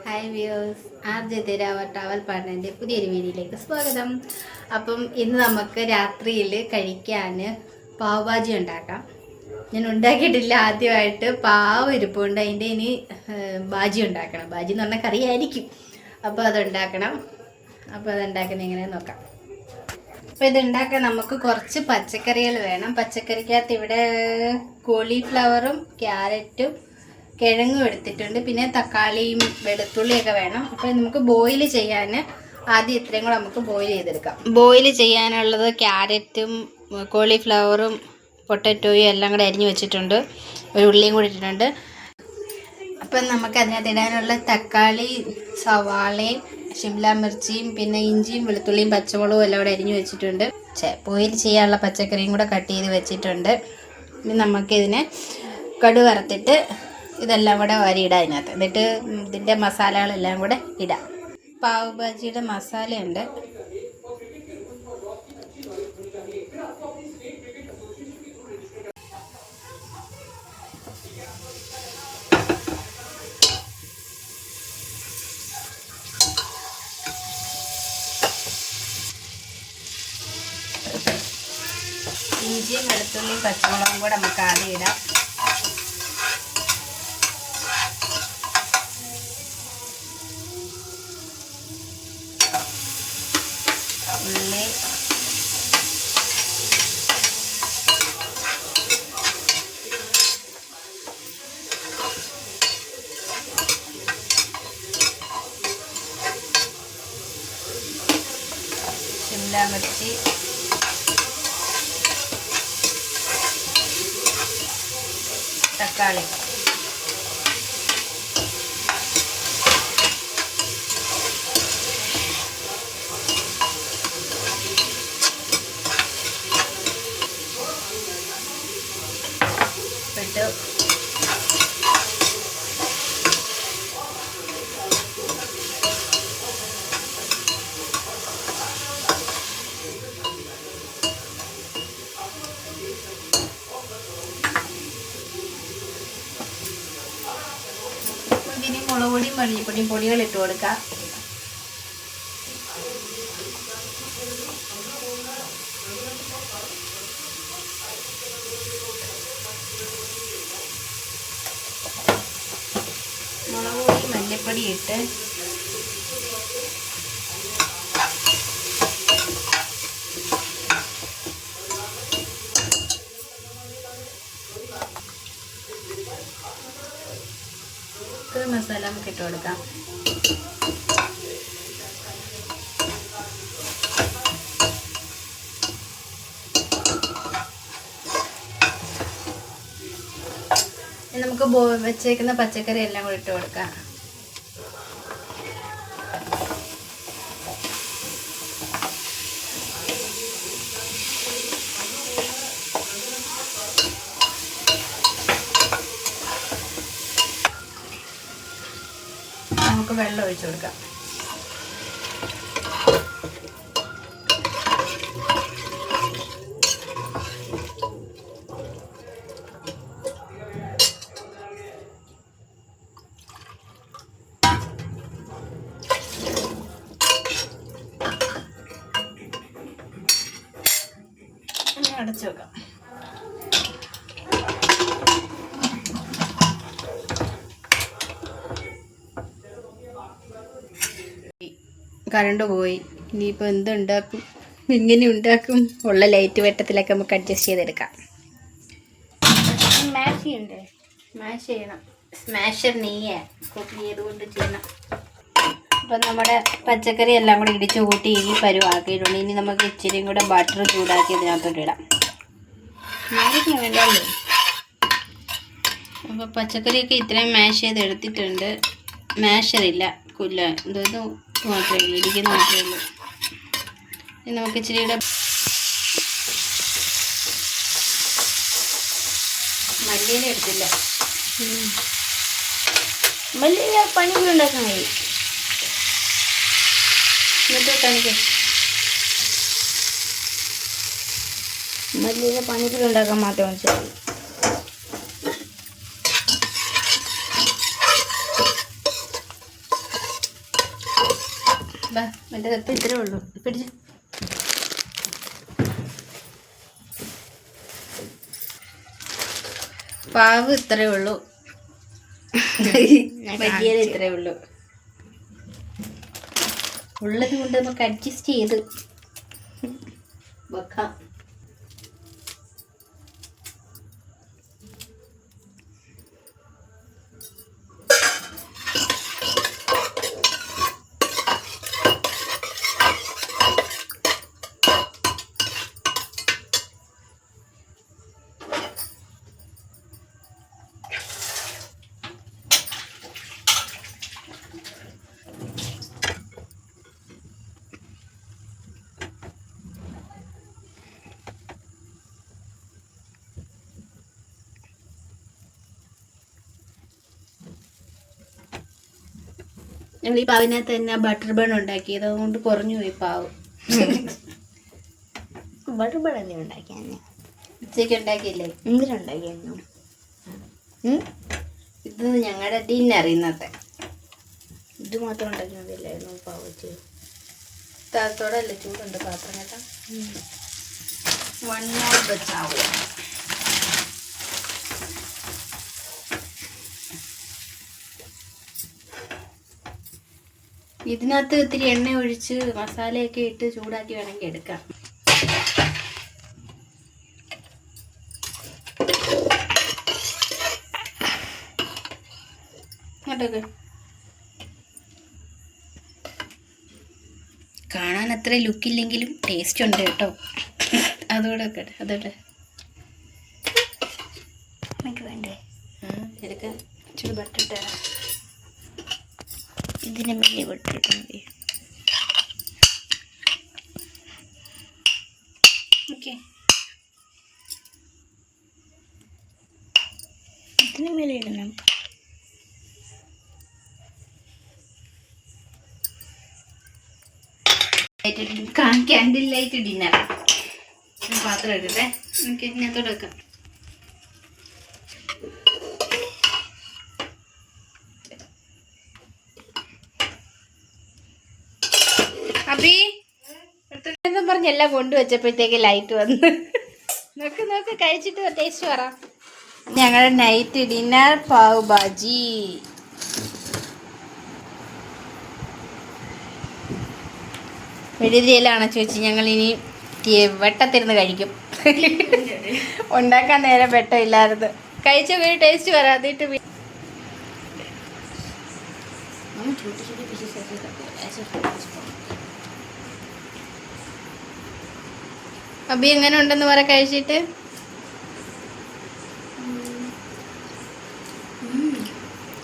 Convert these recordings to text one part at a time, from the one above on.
Hi views, RJ തിരാവ travel പാർട്ട്ണറിൻ്റെ പുതിയൊരു വീഡിയോയിലേക്ക് സ്വാഗതം. അപ്പം ഇന്ന് നമുക്ക് രാത്രിയിൽ കഴിക്കാൻ പാവ് ഭാജി ഉണ്ടാക്കാം. ഞാൻ ഉണ്ടാക്കിയിട്ടില്ല, ആദ്യമായിട്ട് പാവ് ഇരിപ്പുണ്ട്. അതിൻ്റെ ഇനി ഭാജി ഉണ്ടാക്കണം. ഭാജി എന്ന് പറഞ്ഞാൽ കറിയായിരിക്കും. അപ്പോൾ അതുണ്ടാക്കണം. അപ്പോൾ അതുണ്ടാക്കുന്നത് എങ്ങനെയാണെന്ന് നോക്കാം. അപ്പോൾ ഇതുണ്ടാക്കാൻ നമുക്ക് കുറച്ച് പച്ചക്കറികൾ വേണം. പച്ചക്കറിക്കകത്ത് ഇവിടെ കോളിഫ്ലവറും ക്യാരറ്റും കിഴങ്ങും എടുത്തിട്ടുണ്ട്. പിന്നെ തക്കാളിയും വെളുത്തുള്ളിയൊക്കെ വേണം. അപ്പോൾ നമുക്ക് ബോയിൽ ചെയ്യാൻ ആദ്യം ഇത്രയും കൂടെ നമുക്ക് ബോയിൽ ചെയ്തെടുക്കാം. ബോയിൽ ചെയ്യാനുള്ളത് ക്യാരറ്റും കോളിഫ്ലവറും പൊട്ടറ്റോയും എല്ലാം കൂടെ അരിഞ്ഞ് വെച്ചിട്ടുണ്ട്. ഒരു ഉള്ളിയും കൂടി ഇട്ടിട്ടുണ്ട്. അപ്പം നമുക്ക് അതിനകത്ത് ഇടാനുള്ള തക്കാളി, സവാളയും ഷിംല മിർച്ചിയും പിന്നെ ഇഞ്ചിയും വെളുത്തുള്ളിയും പച്ചമുളകും എല്ലാം കൂടെ അരിഞ്ഞ് വെച്ചിട്ടുണ്ട്. ബോയിൽ ചെയ്യാനുള്ള പച്ചക്കറിയും കൂടെ കട്ട് ചെയ്ത് വെച്ചിട്ടുണ്ട്. ഇനി നമുക്കിതിനെ കടുക് വറുത്തിട്ട് ഇതെല്ലാം കൂടെ വാരിയിടാം അതിനകത്ത്. എന്നിട്ട് ഇതിൻ്റെ മസാലകളെല്ലാം കൂടെ ഇടാം. പാവ് ഭാജിയുടെ മസാലയുണ്ട്. ഇഞ്ചിയും വെളുത്തുള്ളിയും പച്ചമുളകും കൂടെ നമുക്ക് ആദ്യം ഇടാം. ഉള്ളി, ഷിംല മിർച്ചി, തക്കാളി, ഇട്ട് ഇതിന് മുളക് പൊടിയും മല്ലിപ്പൊടിയും പൊടികൾ ഇട്ട് കൊടുക്കാം. മുളക് പൊടി മല്ലിപ്പൊടി ഇട്ട് മസാല നമുക്ക് ഇട്ട് കൊടുക്കാം. നമുക്ക് വെച്ചേക്കുന്ന പച്ചക്കറി എല്ലാം കൂടി ഇട്ട് കൊടുക്കാം. നമുക്ക് വെള്ളം ഒഴിച്ചു കൊടുക്കാം. അടച്ചു വെക്കാം. കറണ്ട് പോയി. ഇനിയിപ്പോൾ എന്തുണ്ടാക്കും, എങ്ങനെ ഉണ്ടാക്കും? ഉള്ള ലൈറ്റ് വെട്ടത്തിലൊക്കെ നമുക്ക് അഡ്ജസ്റ്റ് ചെയ്തെടുക്കാം. മാഷ് ചെയ്യണ്ടേ? മാഷ് ചെയ്യണം. സ്മാഷർ നെയ്യേ കുക്ക് ചെയ്തുകൊണ്ട് ചെയ്യണം. അപ്പം നമ്മുടെ പച്ചക്കറി എല്ലാം കൂടെ ഇടിച്ച് കൂട്ടി ഈ പരുവാക്കിയിട്ടുണ്ട്. ഇനി നമുക്ക് ഇച്ചിരിയും കൂടെ ബട്ടർ ചൂടാക്കി ഇതിനകത്തോട്ട് ഇടാം. മാറിക്കാൻ വേണ്ടല്ലോ. അപ്പോൾ പച്ചക്കറിയൊക്കെ ഇത്രയും മാഷ് ചെയ്ത് എടുത്തിട്ടുണ്ട്. മാഷറില്ല, കുല്ല ഇത് മാത്രമേ ഉള്ളൂ, ഇടിക്കുന്ന മാത്രമേ ഉള്ളൂ. ഇനി നമുക്ക് ഇച്ചിരിയുടെ മല്ലിയില എടുത്തില്ല. മല്ലിയില പണിപ്പുരി ഉണ്ടാക്കാൻ കഴിയും. എന്നിട്ട് കാണിക്കാം. മല്ലിയില പണിപ്പുരി ഉണ്ടാക്കാൻ മാത്രം മനസ്സിലായി. എൻ്റെ കത്ത് ഇത്രേ ഉള്ളൂ. പിടിച്ച് പാവ് ഇത്രേ ഉള്ളൂ, വലിയത് ഇത്രേ ഉള്ളൂ. ഉള്ളത് കൊണ്ട് നമുക്ക് അഡ്ജസ്റ്റ് ചെയ്ത് വെക്കാം. ഞങ്ങൾ ഈ പാവിനകത്ത് തന്നെ ബട്ടർ ബൺ ഉണ്ടാക്കിയത്, അതുകൊണ്ട് കുറഞ്ഞു പോയി പാവ്. ബട്ടർ ബൺ എന്തെങ്കിലും ഉണ്ടാക്കിയാ? ഉച്ചയ്ക്ക് ഉണ്ടാക്കിയില്ലേ? എന്തിനുണ്ടാക്കിയായിരുന്നു? ഇത് ഞങ്ങളുടെ ഡിന്നർ ഇന്നത്തെ. ഇത് മാത്രം ഉണ്ടാക്കിയാൽ മതിയല്ലായിരുന്നു പാവ് വെച്ച്? താത്തോടല്ലേ ചൂടുണ്ട് പാത്രം കേട്ടോ. 1 more ബച്ചാവോ. ഇതിനകത്ത് ഇത്തിരി എണ്ണ ഒഴിച്ച് മസാലയൊക്കെ ഇട്ട് ചൂടാക്കി വേണമെങ്കിൽ എടുക്കാം. കേട്ടോക്കെ കാണാൻ അത്ര ലുക്കില്ലെങ്കിലും ടേസ്റ്റ് ഉണ്ട് കേട്ടോ. അതോടെ ഒക്കെ അതോടെ എനിക്ക് വേണ്ടേ? എടുക്കാം. ഇച്ചിരി ബട്ടർ ഇട്ടാ ഇതിന് മേലെ വിട്ടിട്ടുണ്ട്. ഓക്കെ, ഇതിന് മേലെ ഇടണം. Candle light dinner. പാത്രം എടുക്കട്ടെ, നമുക്ക് ഇതിനകത്തോടെ വെക്കാം. അബി എന്നും പറഞ്ഞ് എല്ലാം കൊണ്ടുവച്ചപ്പോഴത്തേക്ക് ലൈറ്റ് വന്ന്. നോക്ക് നോക്ക്, കഴിച്ചിട്ട് ടേസ്റ്റ് പറ. ഞങ്ങളുടെ നൈറ്റ് ഡിന്നർ പാവ് ഭാജി. വെടിതിയിലാണ് ചോദിച്ചു. ഞങ്ങളിനി വെട്ടത്തിരുന്ന് കഴിക്കും. ഉണ്ടാക്കാൻ നേരം വെട്ടമില്ലായിരുന്നു. കഴിച്ച ഒരു ടേസ്റ്റ് വരാതിട്ട് അബി എങ്ങനെ ഉണ്ടെന്ന് പറ കഴിച്ചിട്ട്.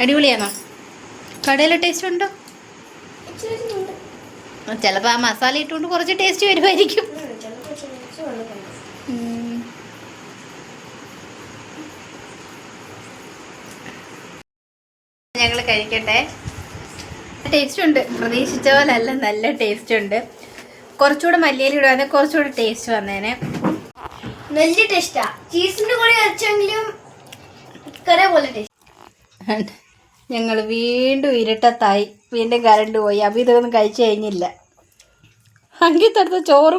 അടിപൊളിയാണോ? കടയിലെ ടേസ്റ്റ് ഉണ്ടോ? ചിലപ്പോൾ ആ മസാല ഇട്ടുകൊണ്ട് കുറച്ച് ടേസ്റ്റ് വരുമായിരിക്കും. ഞങ്ങൾ കഴിക്കട്ടെ. ടേസ്റ്റ് ഉണ്ട്, പ്രതീക്ഷിച്ച പോലെ അല്ല, നല്ല ടേസ്റ്റ് ഉണ്ട്. കുറച്ചുകൂടെ മല്ലിയില ഇടുവാന്നെ കുറച്ചുകൂടെ ടേസ്റ്റ് വന്നേനെ. നല്ല ടേസ്റ്റാ. ചീസിന്റെ കൂടെ വെച്ചെങ്കിലും കര പോലെ ടേസ്റ്റ്. ഞങ്ങൾ വീണ്ടും ഇരുട്ടത്തായി, വീണ്ടും കറണ്ട് പോയി. അഭി ഇതൊന്നും കഴിച്ചു കഴിഞ്ഞില്ല. അങ്കിത്തടുത്ത് ചോറ്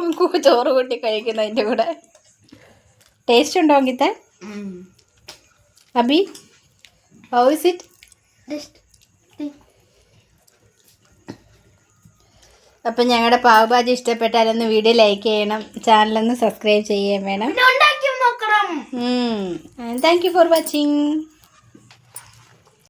കൂട്ടി കഴിക്കുന്നതിൻ്റെ കൂടെ. ടേസ്റ്റ് ഉണ്ടോ Ankita? Abi, how is it? അപ്പം ഞങ്ങളുടെ പാവ് ഭാജി ഇഷ്ടപ്പെട്ടാലൊന്ന് വീഡിയോ ലൈക്ക് ചെയ്യണം, ചാനലൊന്ന് സബ്സ്ക്രൈബ് ചെയ്യുകയും വേണം. നോക്കണം. Thank you for watching.